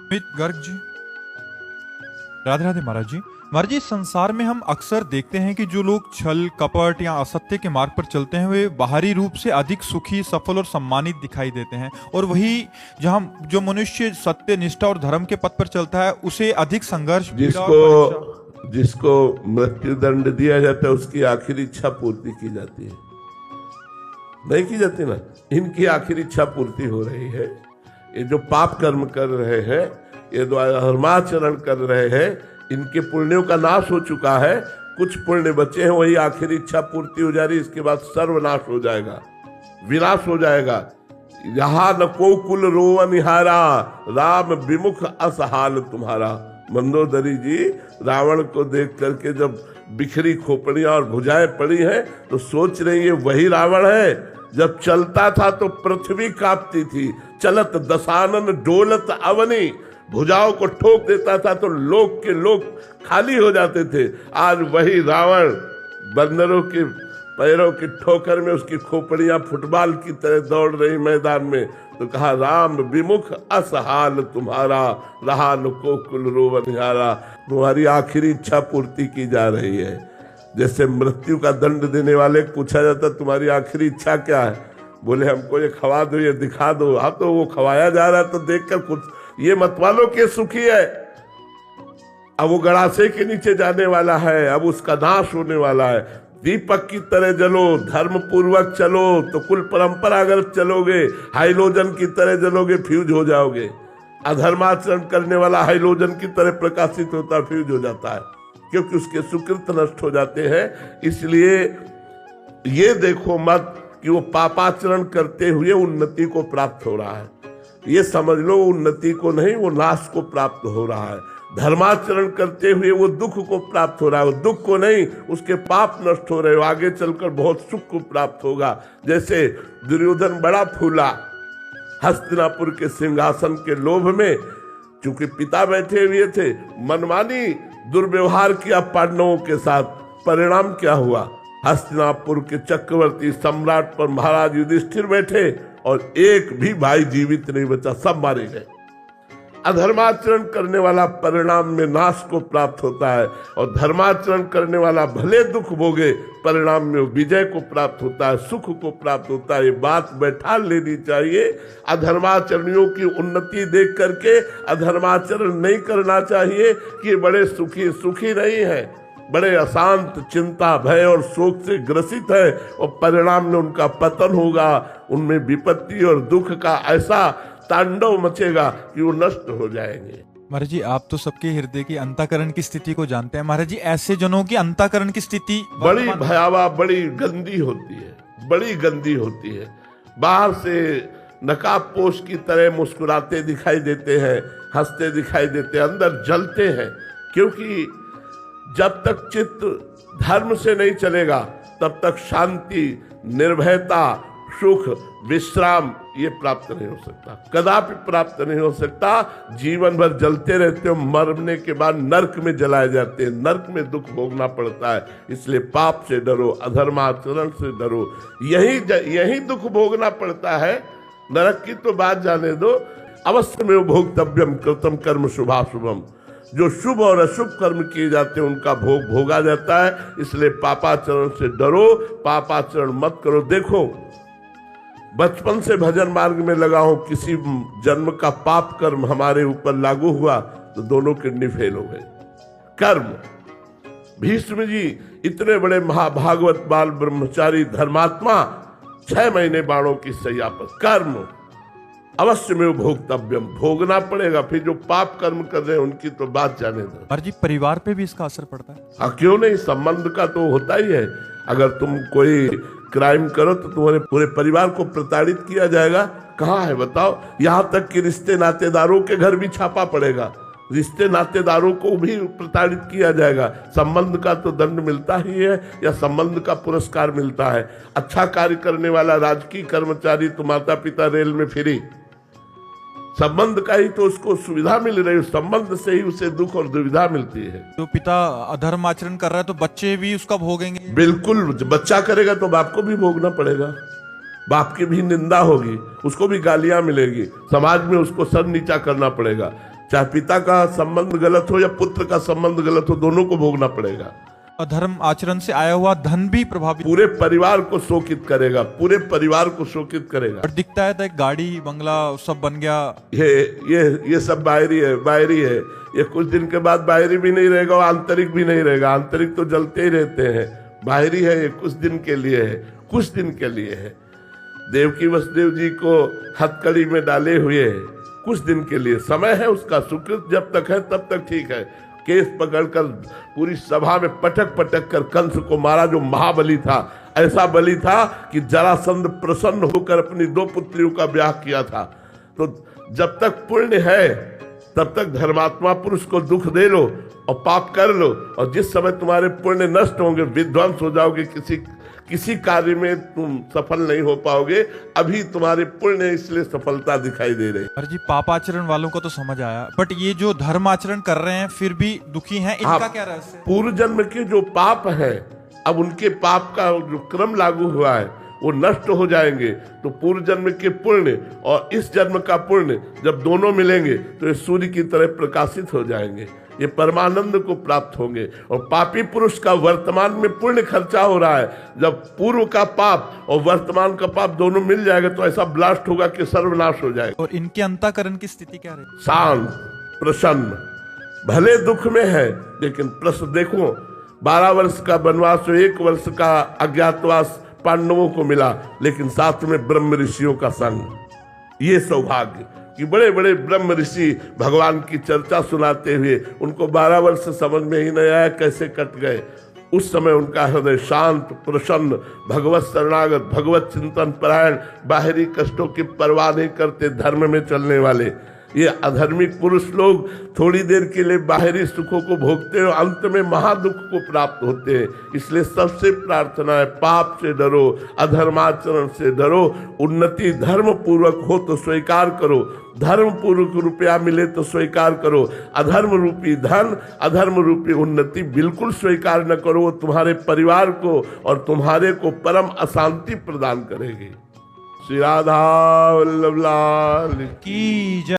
अमित गर्ग जी, राधे राधे महाराज जी। महाराज जी, संसार में हम अक्सर देखते हैं कि जो लोग छल कपट या असत्य के मार्ग पर चलते हैं वे बाहरी रूप से अधिक सुखी, सफल और सम्मानित दिखाई देते हैं, और वही जहाँ जो मनुष्य सत्य, निष्ठा और धर्म के पथ पर चलता है उसे अधिक संघर्ष, पीड़ा और परीक्षा। जिसको मृत्यु दंड दिया जाता है उसकी आखिरी इच्छा पूर्ति की जाती है, नहीं की जाती ना। इनकी आखिरी इच्छा पूर्ति हो रही है। ये जो पाप कर्म कर रहे हैं, ये जो धर्माचरण कर रहे हैं, इनके पुण्यों का नाश हो चुका है। कुछ पुण्य बचे हैं, वही आखिरी इच्छा पूर्ति हो जा रही है। इसके बाद सर्वनाश हो जाएगा, विनाश हो जाएगा। यहाँ न को कुल रोवन निहारा, राम विमुख असहाल तुम्हारा। मंदोदरी जी रावण को देख करके जब बिखरी खोपड़ियां और भुजाएं पड़ी हैं तो सोच रही है वही रावण है। जब चलता था तो पृथ्वी कांपती थी, चलत दशानन डोलत अवनी। भुजाओं को ठोक देता था तो लोक के लोक खाली हो जाते थे। आज वही रावण बंदरों के पैरों की ठोकर में उसकी खोपड़ियां फुटबॉल की तरह दौड़ रही मैदान में। तो कहा राम विमुख असहाल तुम्हारा, रहा न को कुल रोवन निहारा। तुम्हारी आखिरी इच्छा पूर्ति की जा रही है। जैसे मृत्यु का दंड देने वाले पूछा जाता तुम्हारी आखिरी इच्छा क्या है, बोले हमको ये खवा दो, ये दिखा दो। हाँ, तो वो खवाया जा रहा है तो देखकर कुछ ये मतवालों के सुखी है। अब वो गड़ासे के नीचे जाने वाला है, अब उसका नाश होने वाला है। दीपक की तरह जलो, धर्म पूर्वक चलो तो कुल परंपरागत चलोगे। हाइलोजन की तरह जलोगे, फ्यूज हो जाओगे। अधर्माचरण करने वाला हाइलोजन की तरह प्रकाशित होता है, फ्यूज हो जाता है, क्योंकि उसके सुकृत नष्ट हो जाते हैं। इसलिए ये देखो मत कि वो पापाचरण करते हुए उन्नति को प्राप्त हो रहा है। ये समझ लो उन्नति को नहीं, वो नाश को प्राप्त हो रहा है। धर्माचरण करते हुए वो दुख को प्राप्त हो रहा है, वो दुख को नहीं, उसके पाप नष्ट हो रहे हो। आगे चलकर बहुत सुख को प्राप्त होगा। जैसे दुर्योधन बड़ा फूला हस्तिनापुर के सिंहासन के लोभ में, चूंकि पिता बैठे हुए थे, मनमानी दुर्व्यवहार किया पांडवों के साथ। परिणाम क्या हुआ? हस्तिनापुर के चक्रवर्ती सम्राट पर महाराज युधिष्ठिर बैठे और एक भी भाई जीवित नहीं बचा, सब मारे गए। अधर्माचरण करने वाला परिणाम में नाश को प्राप्त होता है, और धर्माचरण करने वाला भले दुख भोगे, परिणाम में विजय को प्राप्त होता है, सुख को प्राप्त होता है। ये बात बैठा लेनी चाहिए। अधर्माचरणियों की उन्नति देख करके अधर्माचरण नहीं करना चाहिए कि बड़े सुखी नहीं है, बड़े अशांत, चिंता, भय और शोक से ग्रसित है, और परिणाम में उनका पतन होगा। उनमें विपत्ति और दुख का ऐसा तांडव मचेगा कि वो नष्ट हो जाएंगे। महाराज जी, आप तो सबके हृदय की अंतःकरण की स्थिति को जानते हैं। महाराज जी, ऐसे जनों की अंतःकरण की स्थिति बड़ी भयावह, बड़ी गंदी होती है, बड़ी गंदी होती है। बाहर से नकाबपोश की तरह मुस्कुराते दिखाई देते हैं, हंसते दिखाई देते हैं, अंदर जलते हैं। क्योंकि जब तक चित्त धर्म से नहीं चलेगा तब तक शांति, निर्भयता, सुख, विश्राम ये प्राप्त नहीं हो सकता, कदापि प्राप्त नहीं हो सकता। जीवन भर जलते रहते हो, मरने के बाद नरक में जलाए जाते हैं, नरक में दुख भोगना पड़ता है। इसलिए पाप से डरो, अधर्माचरण से डरो, यही दुख भोगना पड़ता है। नरक की तो बात जाने दो। अवश्य में भोक्तव्यम कृतम कर्म शुभाशुभम। जो शुभ और अशुभ कर्म किए जाते हैं उनका भोग भोगा जाता है। इसलिए पापाचरण से डरो, पापाचरण मत करो। देखो, बचपन से भजन मार्ग में लगा हूं, किसी जन्म का पाप कर्म हमारे ऊपर लागू हुआ तो दोनों किडनी फेल हो गए। कर्म, भीष्म जी इतने बड़े महाभागवत बाल ब्रह्मचारी धर्मात्मा, 6 महीने बाणों की सैया पर। कर्म अवश्य में भोक्तव्यम, भोगना पड़ेगा। फिर जो पाप कर्म कर रहे हैं उनकी तो बात जाने दो। महाराज जी, परिवार पे भी इसका असर पड़ता है? हाँ, क्यों नहीं, संबंध का तो होता ही है। अगर तुम कोई क्राइम करो तो तुम्हारे पूरे परिवार को प्रताड़ित किया जाएगा। कहाँ है बताओ? यहाँ तक कि रिश्ते नातेदारों के घर भी छापा पड़ेगा, रिश्ते नातेदारों को भी प्रताड़ित किया जाएगा। संबंध का तो दंड मिलता ही है, या संबंध का पुरस्कार मिलता है। अच्छा कार्य करने वाला राजकीय कर्मचारी तो माता पिता रेल में फ्री, संबंध का ही तो उसको सुविधा मिल रही है, संबंध से ही उसे दुख और दुविधा मिलती है। तो पिता अधर्म आचरण कर रहा है तो बच्चे भी उसका भोगेंगे? बिल्कुल, बच्चा करेगा तो बाप को भी भोगना पड़ेगा। बाप की भी निंदा होगी, उसको भी गालियां मिलेगी, समाज में उसको सर नीचा करना पड़ेगा। चाहे पिता का संबंध गलत हो या पुत्र का संबंध गलत हो, दोनों को भोगना पड़ेगा। अधर्म आचरण से आया हुआ धन भी प्रभावित पूरे परिवार को शोकित करेगा, पूरे परिवार को शोकित करेगा। और दिखता है तो गाड़ी बंगला सब बन गया। ये सब बाहरी है, बाहरी है। ये कुछ दिन के बाद बाहरी भी नहीं रहेगा और आंतरिक भी नहीं रहेगा। आंतरिक तो जलते ही रहते हैं, बाहरी है ये कुछ दिन के लिए है, कुछ दिन के लिए है। देवकी वसुदेव जी को हथकड़ी में डाले हुए कुछ दिन के लिए समय है उसका। सुकृत जब तक है तब तक ठीक है। केस पकड़कर पूरी सभा में पटक पटक कर कंस को मारा, जो महाबली था। ऐसा बलि था कि जरासंध प्रसन्न होकर अपनी 2 पुत्रियों का ब्याह किया था। तो जब तक पुण्य है तब तक धर्मात्मा पुरुष को दुख दे लो और पाप कर लो, और जिस समय तुम्हारे पुण्य नष्ट होंगे, विध्वंस हो जाओगे, किसी कार्य में तुम सफल नहीं हो पाओगे। अभी तुम्हारे पुण्य इसलिए सफलता दिखाई दे रही। अरे जी, पापाचरण वालों को तो समझ आया, बट ये जो धर्माचरण कर रहे हैं फिर भी दुखी हैं, इनका क्या रहस्य? पूर्व जन्म के जो पाप है, अब उनके पाप का जो क्रम लागू हुआ है वो नष्ट हो जाएंगे। तो पूर्व जन्म के पुण्य और इस जन्म का पुण्य जब दोनों मिलेंगे तो ये सूर्य की तरह प्रकाशित हो जाएंगे, ये परमानंद को प्राप्त होंगे। और पापी पुरुष का वर्तमान में पुण्य खर्चा हो रहा है, जब पूर्व का पाप और वर्तमान का पाप दोनों मिल जाएगा तो ऐसा ब्लास्ट होगा कि सर्वनाश हो जाएगा। और इनके अंतःकरण की स्थिति क्या रहेगी? शांत, प्रसन्न, भले दुख में है लेकिन प्रसन्न। देखो 12 वर्ष का वनवास, 1 वर्ष का अज्ञातवास पांडवों को मिला, लेकिन साथ में ब्रह्म ऋषियों का संग। ये सौभाग्य कि बड़े बड़े ब्रह्म ऋषि भगवान की चर्चा सुनाते हुए उनको 12 वर्ष समझ में ही नहीं आया कैसे कट गए। उस समय उनका हृदय शांत, प्रसन्न, भगवत शरणागत, भगवत चिंतन परायण, बाहरी कष्टों की परवाह नहीं करते, धर्म में चलने वाले। ये अधर्मिक पुरुष लोग थोड़ी देर के लिए बाहरी सुखों को भोगते हैं, अंत में महादुख को प्राप्त होते हैं। इसलिए सबसे प्रार्थना है, पाप से डरो, अधर्माचरण से डरो। उन्नति धर्म पूर्वक हो तो स्वीकार करो, धर्म पूर्वक रुपया मिले तो स्वीकार करो। अधर्म रूपी धन, अधर्म रूपी उन्नति बिल्कुल स्वीकार न करो। वो तुम्हारे परिवार को और तुम्हारे को परम अशांति प्रदान करेगी। श्री राधा वल्लभ लाल की जय।